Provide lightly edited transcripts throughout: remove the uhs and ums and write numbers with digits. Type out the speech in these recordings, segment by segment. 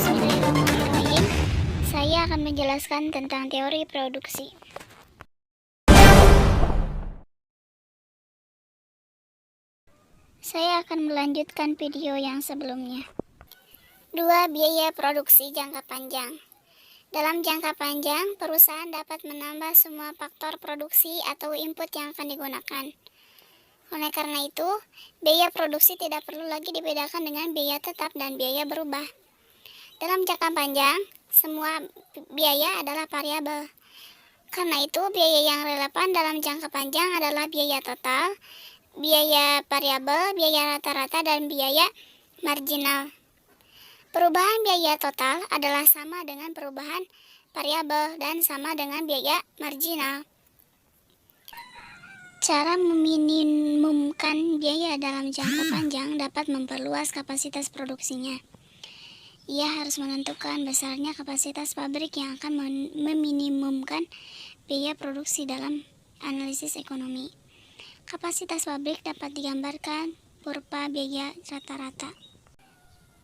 Bismillahirrahmanirrahim. Saya akan menjelaskan tentang teori produksi. Saya akan melanjutkan video yang sebelumnya. 2. Biaya produksi jangka panjang. Dalam jangka panjang, perusahaan dapat menambah semua faktor produksi atau input yang akan digunakan. Oleh karena itu, biaya produksi tidak perlu lagi dibedakan dengan biaya tetap dan biaya berubah. Dalam jangka panjang, semua biaya adalah variabel. Karena itu, biaya yang relevan dalam jangka panjang adalah biaya total, biaya variabel, biaya rata-rata, dan biaya marginal. Perubahan biaya total adalah sama dengan perubahan variabel dan sama dengan biaya marginal. Cara meminimumkan biaya dalam jangka panjang dapat memperluas kapasitas produksinya. Ia harus menentukan besarnya kapasitas pabrik yang akan meminimumkan biaya produksi dalam analisis ekonomi. Kapasitas pabrik dapat digambarkan kurva biaya rata-rata.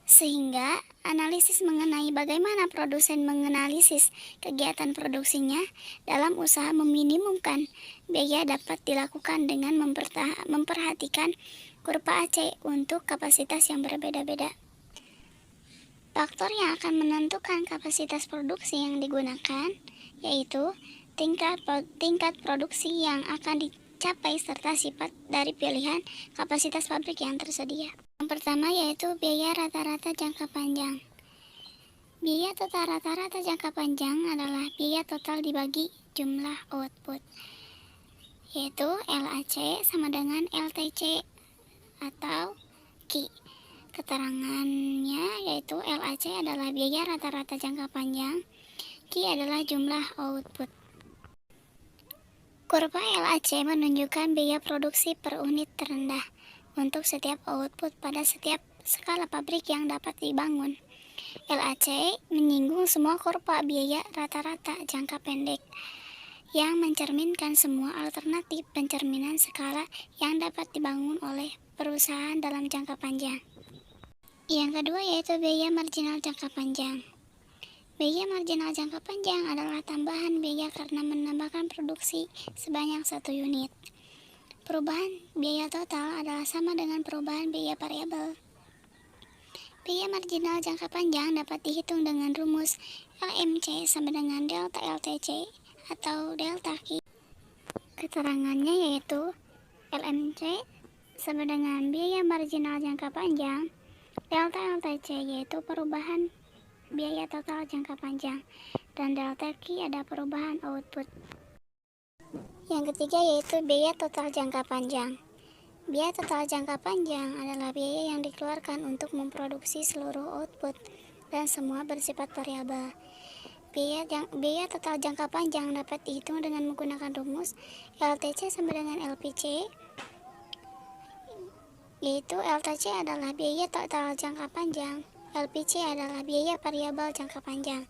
Sehingga analisis mengenai bagaimana produsen menganalisis kegiatan produksinya dalam usaha meminimumkan biaya dapat dilakukan dengan memperhatikan kurva AC untuk kapasitas yang berbeda-beda. Faktor yang akan menentukan kapasitas produksi yang digunakan yaitu tingkat produksi yang akan dicapai serta sifat dari pilihan kapasitas pabrik yang tersedia. Yang pertama yaitu biaya rata-rata jangka panjang. Biaya total rata-rata jangka panjang adalah biaya total dibagi jumlah output, yaitu LAC sama dengan LTC atau Q. Keterangannya yaitu LAC adalah biaya rata-rata jangka panjang, Q adalah jumlah output. Kurva LAC menunjukkan biaya produksi per unit terendah untuk setiap output pada setiap skala pabrik yang dapat dibangun. LAC menyinggung semua kurva biaya rata-rata jangka pendek yang mencerminkan semua alternatif pencerminan skala yang dapat dibangun oleh perusahaan dalam jangka panjang. Yang kedua yaitu biaya marginal jangka panjang. Biaya marginal jangka panjang adalah tambahan biaya karena menambahkan produksi sebanyak 1 unit. Perubahan biaya total adalah sama dengan perubahan biaya variabel. Biaya marginal jangka panjang dapat dihitung dengan rumus LMC sama dengan delta LTC atau delta Q. Keterangannya yaitu LMC sama dengan biaya marginal jangka panjang, delta LTC yaitu perubahan biaya total jangka panjang, dan delta Q ada perubahan output. Yang ketiga yaitu biaya total jangka panjang. Biaya total jangka panjang adalah biaya yang dikeluarkan untuk memproduksi seluruh output dan semua bersifat variabel. Biaya total jangka panjang dapat dihitung dengan menggunakan rumus LTC sama dengan LPC, yaitu LTC adalah biaya total jangka panjang, LPC adalah biaya variabel jangka panjang.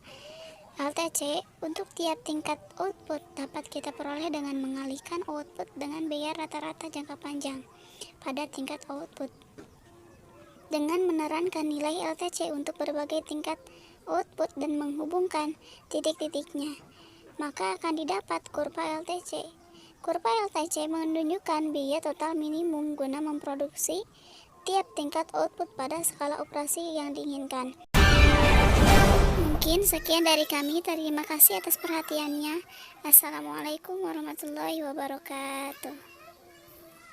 LTC untuk tiap tingkat output dapat kita peroleh dengan mengalihkan output dengan biaya rata-rata jangka panjang pada tingkat output. Dengan menerangkan nilai LTC untuk berbagai tingkat output dan menghubungkan titik-titiknya, maka akan didapat kurva LTC. Kurva LTC menunjukkan biaya total minimum guna memproduksi tiap tingkat output pada skala operasi yang diinginkan. Mungkin sekian dari kami. Terima kasih atas perhatiannya. Assalamualaikum warahmatullahi wabarakatuh.